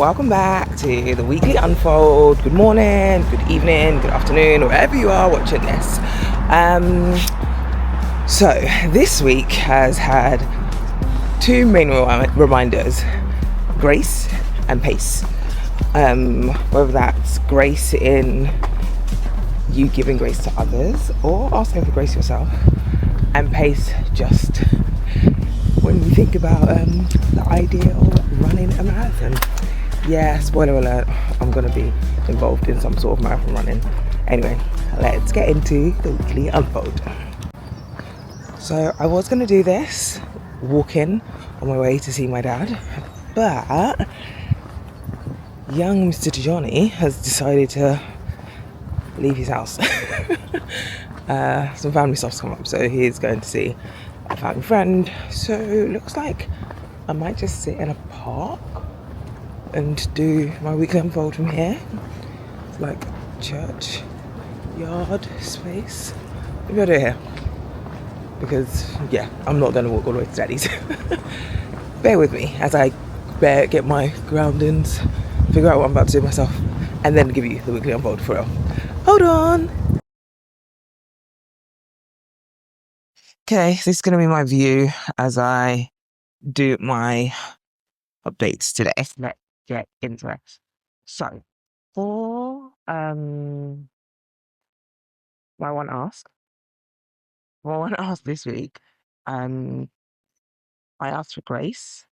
welcome back to the weekly unfold. Good morning, good evening, good afternoon, wherever you are watching this. So this week has had two main reminders: grace and pace. Whether that's grace in you giving grace to others or asking for grace yourself, and pace just when you think about the idea of running a marathon. Yeah, spoiler alert, I'm going to be involved in some sort of marathon running. Anyway, let's get into the weekly unfold. So I was going to do this walking on my way to see my dad, but young Mr. Tejani has decided to leave his house. Some family stuff's come up, so he's going to see a family friend. So it looks like I might just sit in a park and do my weekly unfold from here. It's like church yard space. Maybe I'll do it here, because yeah, I'm not going to walk all the way to Daddy's. Bear with me as I get my groundings, figure out what I'm about to do myself, and then give you the weekly unfold for real. Hold on. Okay, so this is going to be my view as I do my updates today. Let's get into it. So, for my one ask this week, I asked for grace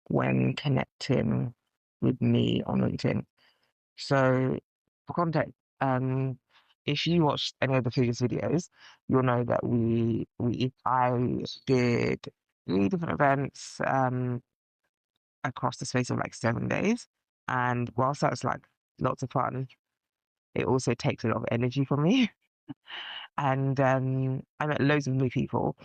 when connecting with me on LinkedIn. So, for context, if you watched any of the previous videos, you'll know that I did 3 different events across the space of like 7 days, and whilst that was like lots of fun, it also takes a lot of energy from me. And I met loads of new people,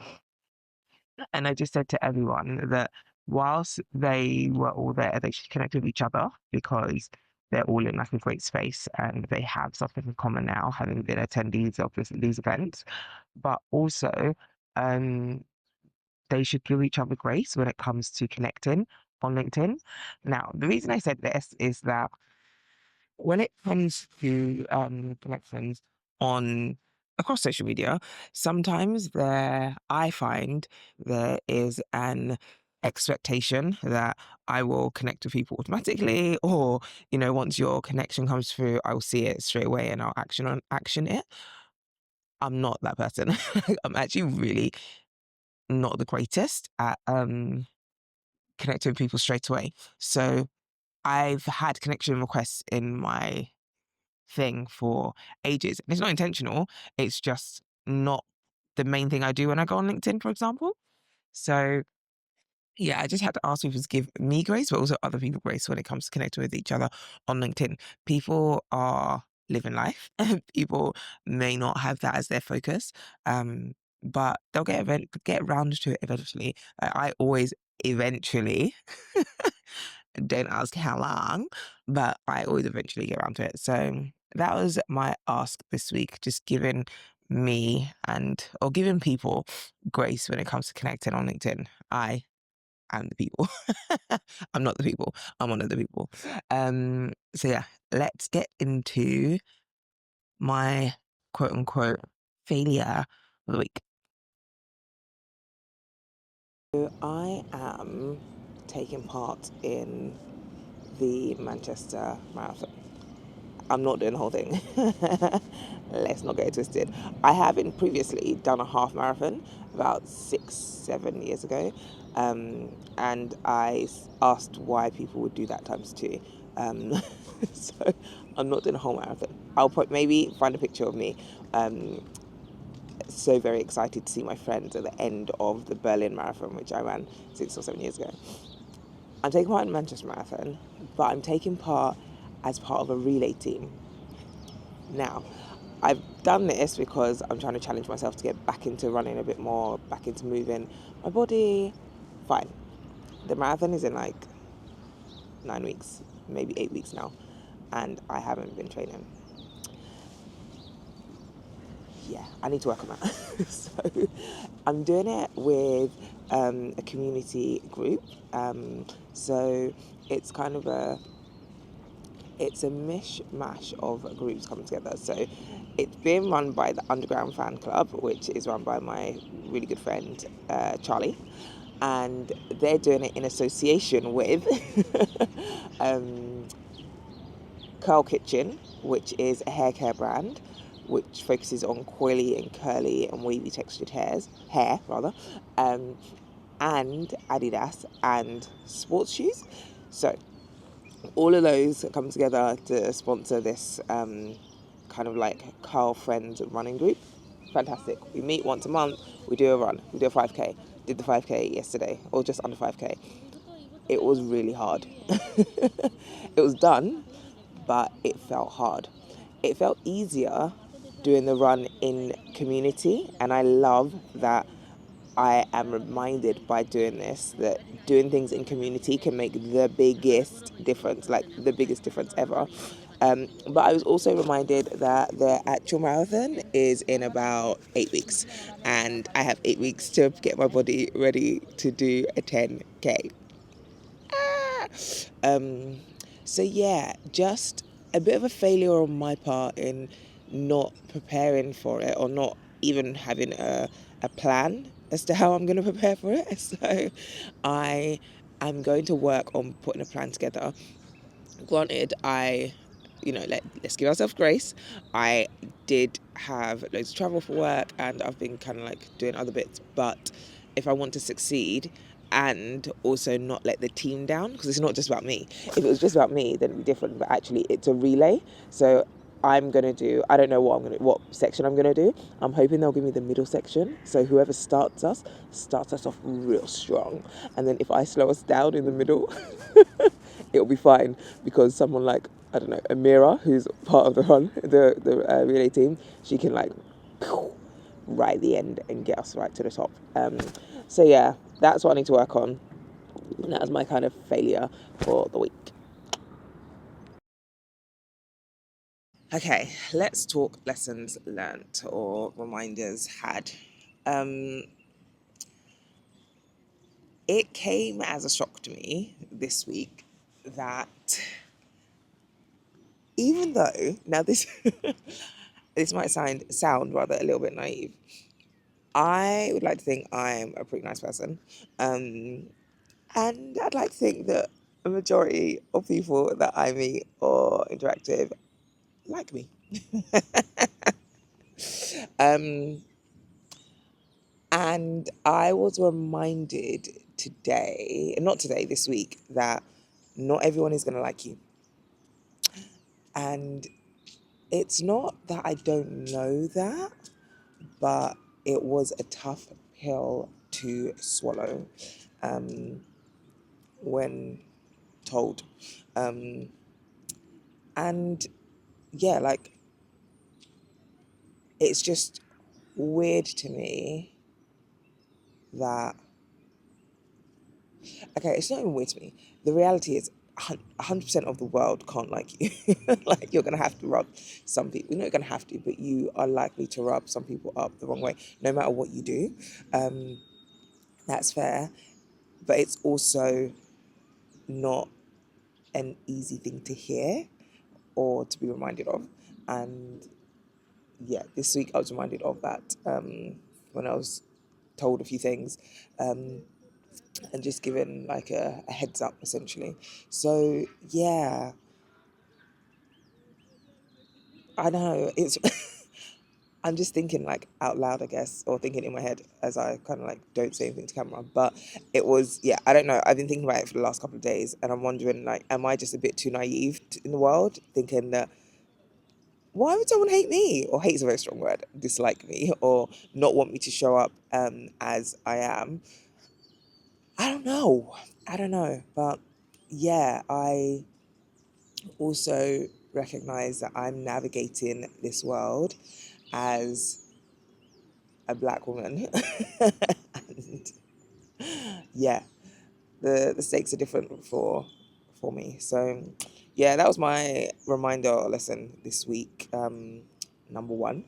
and I just said to everyone that whilst they were all there, they should connect with each other because they're all in like a great space and they have something in common now, having been attendees of these events. But also, um, they should give each other grace when it comes to connecting on LinkedIn. Now, the reason I said this is that when it comes to connections on across social media, sometimes I find there is an expectation that I will connect with people automatically, or once your connection comes through, I will see it straight away and I'll action it. I'm not that person. I'm actually really not the greatest at connecting with people straight away. So I've had connection requests in my thing for ages. And it's not intentional. It's just not the main thing I do when I go on LinkedIn, for example. So yeah, I just had to ask people to give me grace, but also other people grace when it comes to connecting with each other on LinkedIn. People are living life. People may not have that as their focus, but they'll get around to it eventually. I always eventually, don't ask how long, but I always eventually get around to it. So that was my ask this week, just giving or giving people grace when it comes to connecting on LinkedIn. I am the people. I'm not the people. I'm one of the people. So yeah, let's get into my quote unquote failure of the week. So I am taking part in the Manchester Marathon. I'm not doing the whole thing. Let's not get it twisted. I haven't previously done a half marathon about 6-7 years ago, and I asked why people would do that times two. So I'm not doing a whole marathon. I'll maybe find a picture of me. So very excited to see my friends at the end of the Berlin Marathon, which I ran 6 or 7 years ago. I'm taking part in the Manchester Marathon, but I'm taking part as part of a relay team. Now, I've done this because I'm trying to challenge myself to get back into running a bit more, back into moving my body. Fine. The marathon is in like 9 weeks, maybe 8 weeks now, and I haven't been training. Yeah, I need to work on that. So I'm doing it with a community group. So it's kind of it's a mishmash of groups coming together. So it's being run by the Underground Fan Club, which is run by my really good friend Charlie, and they're doing it in association with um, Curl Kitchen, which is a hair care brand which focuses on coily and curly and wavy textured hair rather, um, and Adidas and sports shoes. So all of those come together to sponsor this kind of like Carl Friends running group. Fantastic. We meet once a month, we do a run, we do a 5K. Did the 5K yesterday, or just under 5K. It was really hard. It was done, but it felt hard. It felt easier doing the run in community, and I love that I am reminded by doing this that doing things in community can make the biggest difference, like the biggest difference ever. But I was also reminded that the actual marathon is in about 8 weeks, and I have 8 weeks to get my body ready to do a 10K. Um, so yeah, just a bit of a failure on my part in not preparing for it or not even having a plan as to how I'm going to prepare for it. So I am going to work on putting a plan together. Granted, let's give ourselves grace. I did have loads of travel for work and I've been kind of like doing other bits, but if I want to succeed and also not let the team down, because it's not just about me. If it was just about me, then it'd be different, but actually it's a relay. So I'm gonna do. I don't know what section I'm gonna do. I'm hoping they'll give me the middle section. So whoever starts us off real strong, and then if I slow us down in the middle, it'll be fine because someone like I don't know Amira, who's part of the run, the relay team, she can like right at the end and get us right to the top. So yeah, that's what I need to work on. And that was my kind of failure for the week. Okay, let's talk lessons learnt or reminders had. Um, it came as a shock to me this week that even though now this this might sound rather a little bit naive, I would like to think I'm a pretty nice person, and I'd like to think that a majority of people that I meet or interact with like me. Um, And I was reminded today, not today, this week, that not everyone is going to like you. And it's not that I don't know that, but it was a tough pill to swallow um, when told. Um, and yeah, like, it's just weird to me that okay, it's not even weird to me. The reality is 100% of the world can't like you. Like you're going to have to rub some people. You're not going to have to, but you are likely to rub some people up the wrong way, no matter what you do. Um, that's fair. But it's also not an easy thing to hear or to be reminded of. And yeah, this week I was reminded of that when I was told a few things. And just given like a heads up essentially. So yeah, I know it's. I'm just thinking like out loud, I guess, or thinking in my head as I kind of like don't say anything to camera. But it was, yeah, I don't know. I've been thinking about it for the last couple of days, and I'm wondering like, am I just a bit too naive in the world, thinking that why would someone hate me, or hate is a very strong word, dislike me, or not want me to show up as I am? I don't know. I don't know, but yeah, I also recognize that I'm navigating this world as a black woman. And yeah, the stakes are different for me. So yeah, that was my reminder lesson this week. Number one.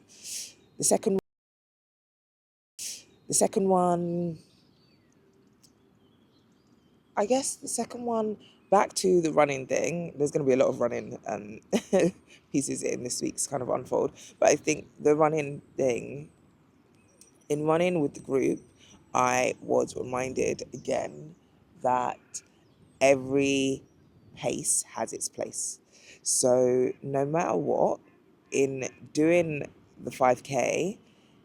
The second the second one I guess the second one back to the running thing. There's going to be a lot of running pieces in this week's kind of unfold. But I think the running thing, in running with the group, I was reminded again that every pace has its place. So no matter what, in doing the 5K,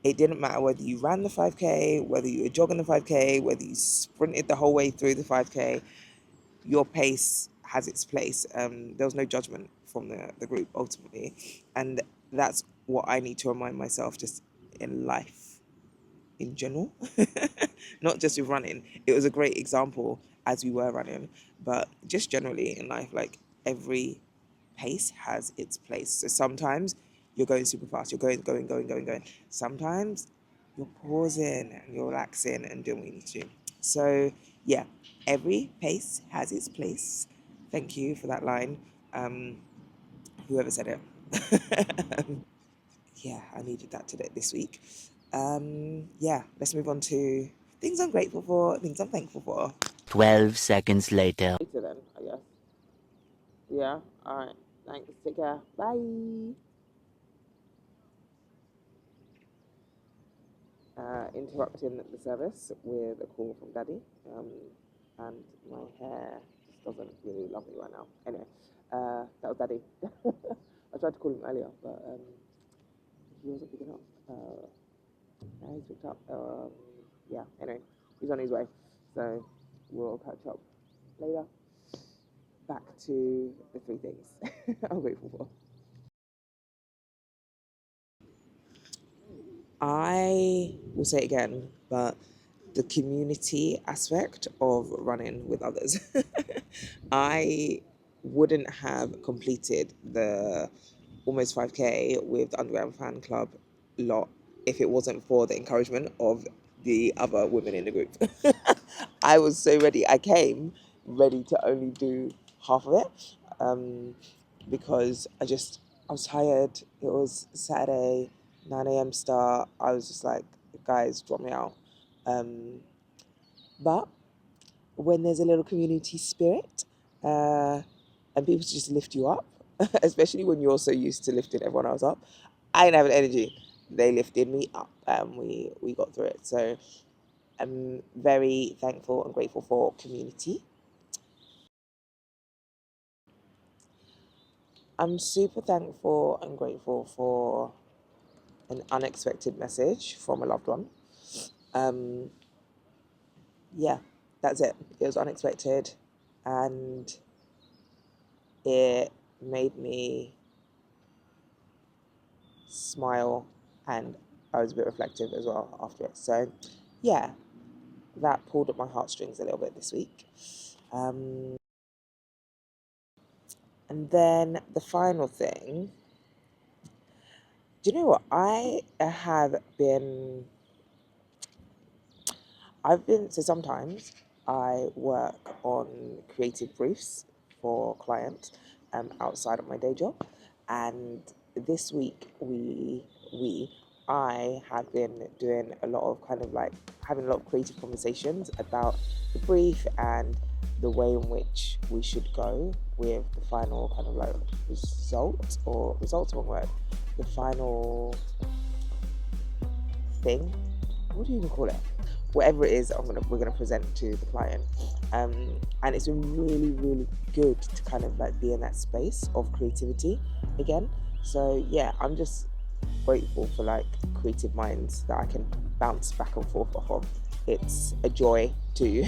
it didn't matter whether you ran the 5K, whether you were jogging the 5K, whether you sprinted the whole way through the 5K, your pace has its place. There was no judgment from the group ultimately. And that's what I need to remind myself just in life in general, not just with running. It was a great example as we were running, but just generally in life, like every pace has its place. So sometimes you're going super fast, you're going. Sometimes you're pausing and you're relaxing and doing what you need to do. So yeah, every pace has its place. Thank you for that line. Whoever said it. Yeah, I needed that today this week. Yeah, let's move on to things I'm grateful for, things I'm thankful for. 12 seconds later. Later then, I guess. Yeah, alright. Thanks. Take care. Bye. Interrupting the service with a call from Daddy. And my hair just doesn't really love me right now. Anyway, that was Daddy. I tried to call him earlier, but he wasn't picking up. Now he's picked up. Yeah, anyway, he's on his way. So we'll catch up later. Back to the three things I'm grateful for. I will say it again, but the community aspect of running with others. I wouldn't have completed the almost 5K with the Underground Fan Club lot if it wasn't for the encouragement of the other women in the group. I was so ready. I came ready to only do half of it because I was tired. It was Saturday, 9 a.m. start. I was just like, guys, drop me out. But when there's a little community spirit and people just lift you up, especially when you're so used to lifting everyone else up, I didn't have an energy. They lifted me up and we got through it. So I'm very thankful and grateful for community. I'm super thankful and grateful for an unexpected message from a loved one. Um, yeah, that's it. It was unexpected and it made me smile, and I was a bit reflective as well after it. So, yeah, that pulled at my heartstrings a little bit this week. And then the final thing, do you know what? So sometimes I work on creative briefs for clients outside of my day job. And this week I have been doing a lot of kind of like having a lot of creative conversations about the brief and the way in which we should go with the final kind of like results wrong word, the final thing. What do you even call it? Whatever it is, we're gonna present to the client, and it's been really, really good to kind of like be in that space of creativity again. So yeah, I'm just grateful for like creative minds that I can bounce back and forth off of. It's a joy to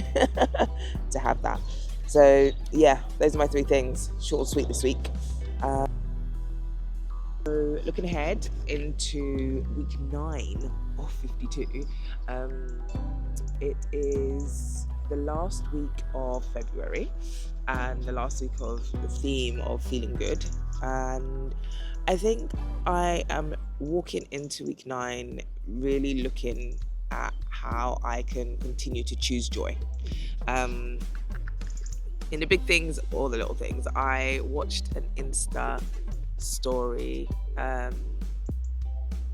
to have that. So yeah, those are my three things. Short and sweet this week. So looking ahead into week 9 of 52, it is the last week of February and the last week of the theme of feeling good. And I think I am walking into week 9 really looking at how I can continue to choose joy. In the big things or the little things, I watched an Insta story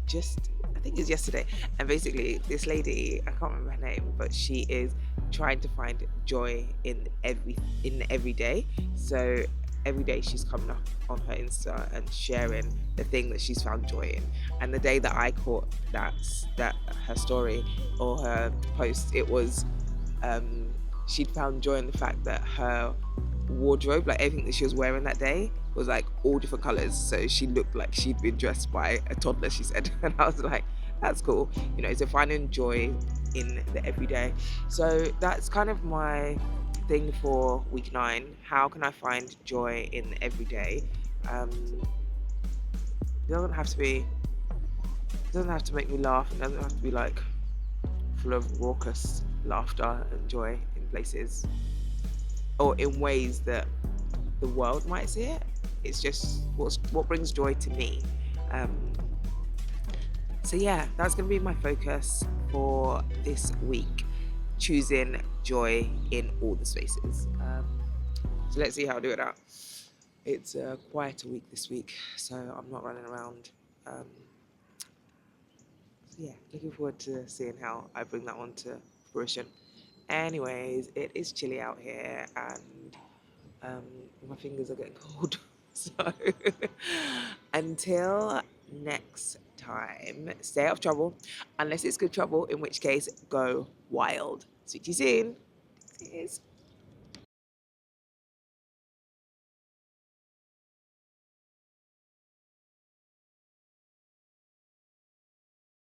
just think it was yesterday, and basically this lady, I can't remember her name, but she is trying to find joy in every day. So every day she's coming up on her Insta and sharing the thing that she's found joy in. And the day that I caught that her story or her post, it was she'd found joy in the fact that her wardrobe, like everything that she was wearing that day, was like all different colors. So she looked like she'd been dressed by a toddler, she said. And I was like, that's cool. You know, so finding joy in the everyday. So that's kind of my thing for week 9. How can I find joy in the everyday? It doesn't have to make me laugh. It doesn't have to be like full of raucous laughter and joy in places or in ways that the world might see it. It's just what brings joy to me. So yeah, that's going to be my focus for this week, choosing joy in all the spaces. So let's see how I do it out. It's a quieter week this week, so I'm not running around. Yeah, looking forward to seeing how I bring that one to fruition. Anyways, it is chilly out here, and my fingers are getting cold. So until next time, stay out of trouble, unless it's good trouble, in which case, go wild. See you soon. Cheers.